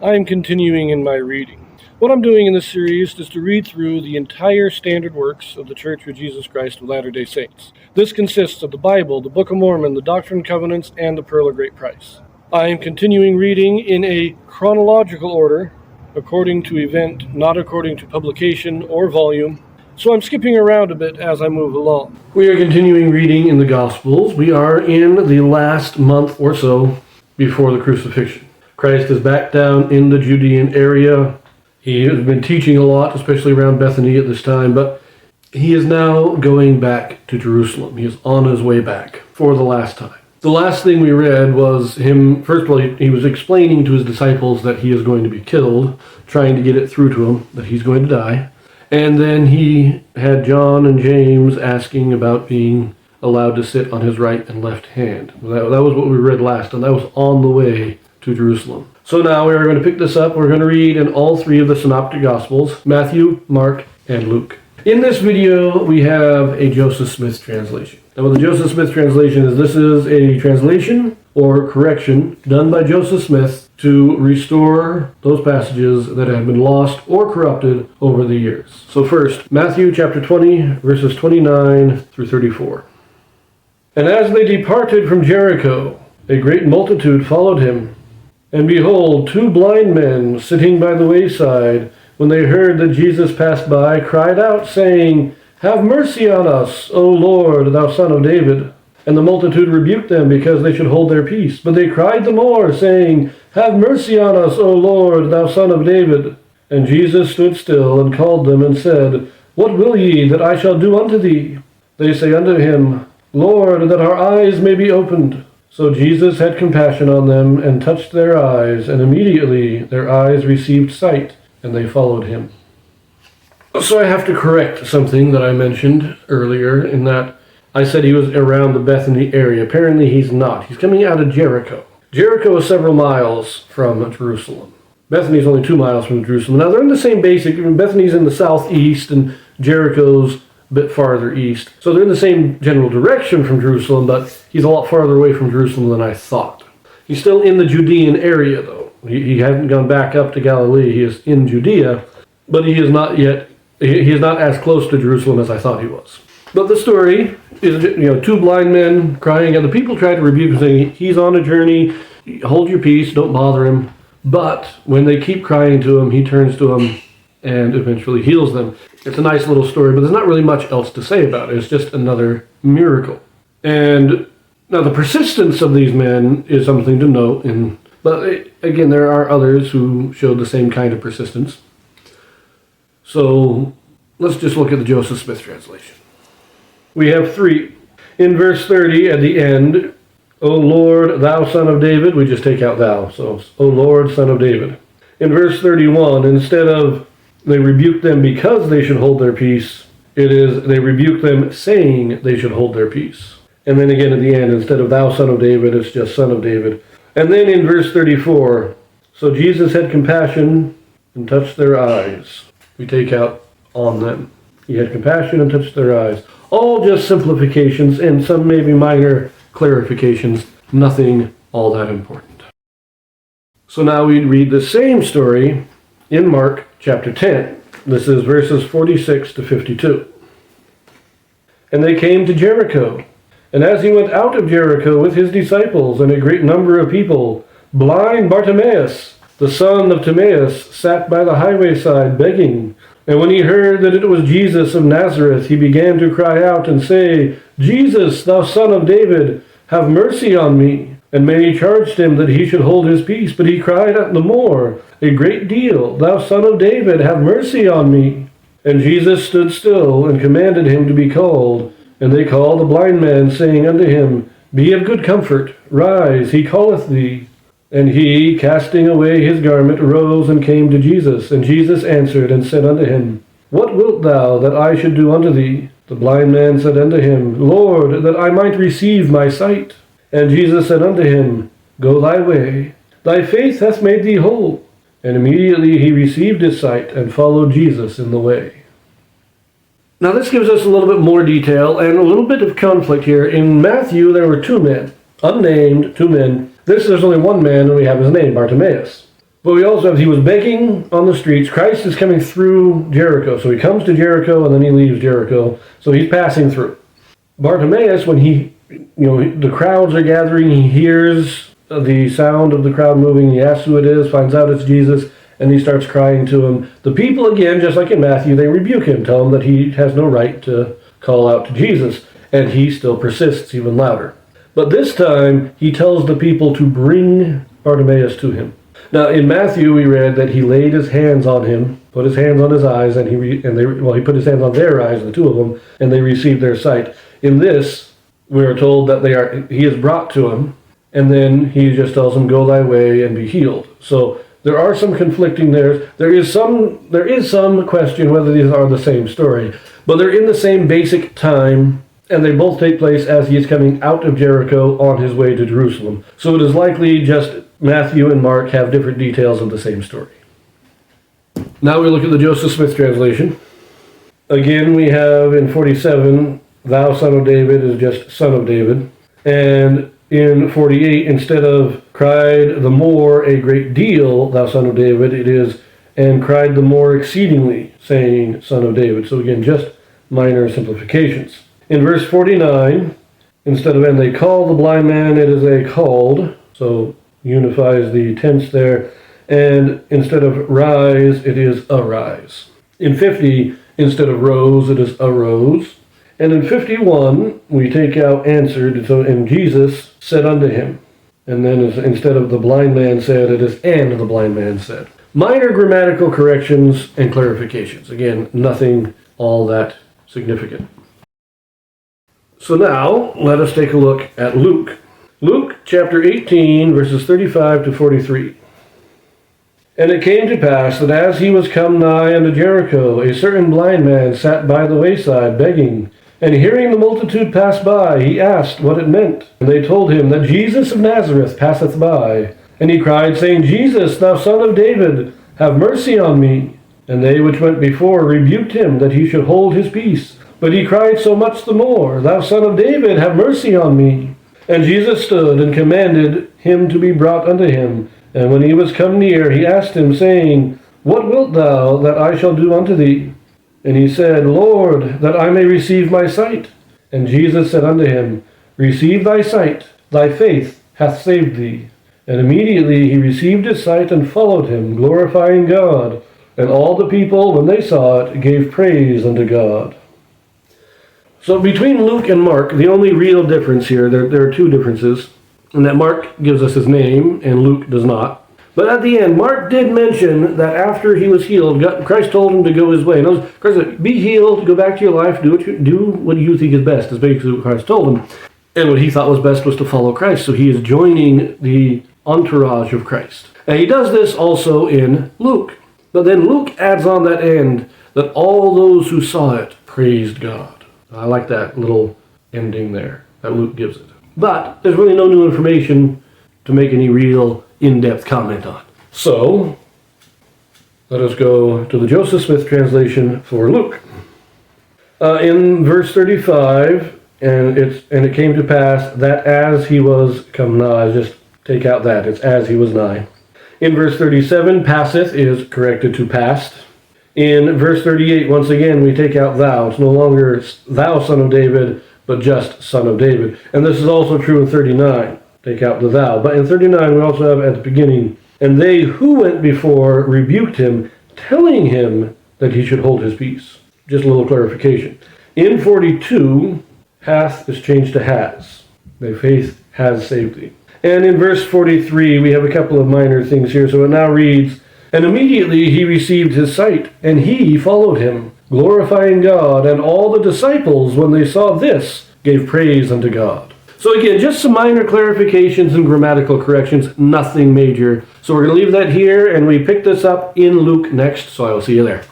I am continuing in my reading. What I'm doing in this series is to read through the entire standard works of the Church of Jesus Christ of Latter-day Saints. This consists of the Bible, the Book of Mormon, the Doctrine and Covenants, and the Pearl of Great Price. I am continuing reading in a chronological order, according to event, not according to publication or volume, so I'm skipping around a bit as I move along. We are continuing reading in the Gospels. We are in the last month or so before the crucifixion. Christ is back down in the Judean area. He has been teaching a lot, especially around Bethany at this time, but he is now going back to Jerusalem. He is on his way back for the last time. The last thing we read was him, first of all, he was explaining to his disciples that he is going to be killed, trying to get it through to them that he's going to die. And then he had John and James asking about being allowed to sit on his right and left hand. That was what we read last, and that was on the way to Jerusalem. So now we are going to pick this up. We're going to read in all three of the Synoptic Gospels, Matthew, Mark, and Luke. In this video, we have a Joseph Smith translation. Now what the Joseph Smith translation is, this is a translation or correction done by Joseph Smith to restore those passages that have been lost or corrupted over the years. So first, Matthew chapter 20, verses 29 through 34. And as they departed from Jericho, a great multitude followed him. And behold, two blind men sitting by the wayside, when they heard that Jesus passed by, cried out, saying, Have mercy on us, O Lord, thou Son of David. And the multitude rebuked them, because they should hold their peace. But they cried the more, saying, Have mercy on us, O Lord, thou Son of David. And Jesus stood still, and called them, and said, What will ye that I shall do unto thee? They say unto him, Lord, that our eyes may be opened. So Jesus had compassion on them, and touched their eyes, and immediately their eyes received sight, and they followed him. So I have to correct something that I mentioned earlier, in that I said he was around the Bethany area. Apparently he's not. He's coming out of Jericho. Jericho is several miles from Jerusalem. Bethany's only 2 miles from Jerusalem. Now they're in the same basic. Bethany's in the southeast, and Jericho's a bit farther east. So they're in the same general direction from Jerusalem, but he's a lot farther away from Jerusalem than I thought. He's still in the Judean area, though. He hasn't gone back up to Galilee. He is in Judea, but he is not yet. He is not as close to Jerusalem as I thought he was. But the story is, two blind men crying, and the people try to rebuke him, saying, he's on a journey, hold your peace, don't bother him. But when they keep crying to him, he turns to them and eventually heals them. It's a nice little story, but there's not really much else to say about it. It's just another miracle. And now the persistence of these men is something to note, but again, there are others who showed the same kind of persistence. So let's just look at the Joseph Smith translation. We have three. In verse 30 at the end, O Lord, thou Son of David, we just take out thou, so O Lord, Son of David. In verse 31, instead of they rebuke them because they should hold their peace, it is they rebuke them saying they should hold their peace. And then again at the end, instead of thou Son of David, it's just Son of David. And then in verse 34, so Jesus had compassion and touched their eyes. We take out on them. He had compassion and touched their eyes. All just simplifications and some maybe minor clarifications. Nothing all that important. So now we read the same story in Mark chapter 10. This is verses 46 to 52. And they came to Jericho. And as he went out of Jericho with his disciples and a great number of people, blind Bartimaeus, the son of Timaeus, sat by the highway side begging. And when he heard that it was Jesus of Nazareth, he began to cry out and say, Jesus, thou Son of David, have mercy on me. And many charged him that he should hold his peace, but he cried out the more, a great deal, Thou Son of David, have mercy on me. And Jesus stood still and commanded him to be called. And they called the blind man, saying unto him, Be of good comfort, rise, he calleth thee. And he, casting away his garment, rose and came to Jesus. And Jesus answered and said unto him, What wilt thou that I should do unto thee? The blind man said unto him, Lord, that I might receive my sight. And Jesus said unto him, Go thy way, thy faith hath made thee whole. And immediately he received his sight and followed Jesus in the way. Now this gives us a little bit more detail and a little bit of conflict here. In Matthew, there were two men, unnamed, two men. There's only one man, and we have his name, Bartimaeus. But we also have, he was begging on the streets. Christ is coming through Jericho. So he comes to Jericho and then he leaves Jericho. So he's passing through. Bartimaeus, when the crowds are gathering, he hears the sound of the crowd moving. He asks who it is, finds out it's Jesus, and he starts crying to him. The people, again, just like in Matthew, they rebuke him, tell him that he has no right to call out to Jesus. And he still persists even louder. But this time, he tells the people to bring Bartimaeus to him. Now, in Matthew, we read that he laid his hands on him, put his hands on his eyes, and he put his hands on their eyes, the two of them, and they received their sight. In this, we are told that he is brought to him, and then he just tells him, go thy way and be healed. So there are some conflicting there. There is some question whether these are the same story, but they're in the same basic time, and they both take place as he is coming out of Jericho on his way to Jerusalem. So it is likely just Matthew and Mark have different details of the same story. Now we look at the Joseph Smith translation. Again, we have in 47, thou son of David is just son of David. And in 48, instead of cried the more a great deal, thou son of David, it is and cried the more exceedingly, saying son of David. So again, just minor simplifications. In verse 49, instead of and they call the blind man, it is a called. So unifies the tense there. And instead of rise, it is arise. In 50, instead of rose, it is arose. And in 51, we take out answered, so and Jesus said unto him. And then instead of the blind man said, it is and the blind man said. Minor grammatical corrections and clarifications. Again, nothing all that significant. So now, let us take a look at Luke. Luke chapter 18, verses 35 to 43. And it came to pass that as he was come nigh unto Jericho, a certain blind man sat by the wayside begging. And hearing the multitude pass by, he asked what it meant. And they told him that Jesus of Nazareth passeth by. And he cried, saying, Jesus, thou son of David, have mercy on me. And they which went before rebuked him that he should hold his peace. But he cried so much the more, Thou son of David, have mercy on me. And Jesus stood and commanded him to be brought unto him. And when he was come near, he asked him, saying, What wilt thou that I shall do unto thee? And he said, Lord, that I may receive my sight. And Jesus said unto him, Receive thy sight, thy faith hath saved thee. And immediately he received his sight and followed him, glorifying God. And all the people, when they saw it, gave praise unto God. So between Luke and Mark, the only real difference here, there are two differences, in that Mark gives us his name and Luke does not. But at the end, Mark did mention that after he was healed, Christ told him to go his way. In other words, Christ said, be healed, go back to your life, do what you think is best, is basically what Christ told him. And what he thought was best was to follow Christ. So he is joining the entourage of Christ. And he does this also in Luke. But then Luke adds on that end that all those who saw it praised God. I like that little ending there that Luke gives it. But there's really no new information to make any real in-depth comment on. So, let us go to the Joseph Smith translation for Luke. In verse 35, and it came to pass that as he was come nigh, just take out that, it's as he was nigh. In verse 37, passeth is corrected to passed. In verse 38, once again, we take out thou. It's no longer thou son of David, but just son of David. And this is also true in 39. Take out the thou. But in 39, we also have at the beginning, and they who went before rebuked him, telling him that he should hold his peace. Just a little clarification. In 42, hath is changed to has. Thy faith has saved thee. And in verse 43, we have a couple of minor things here. So it now reads, And immediately he received his sight, and he followed him, glorifying God. And all the disciples, when they saw this, gave praise unto God. So again, just some minor clarifications and grammatical corrections, nothing major. So we're going to leave that here, and we pick this up in Luke next, so I will see you there.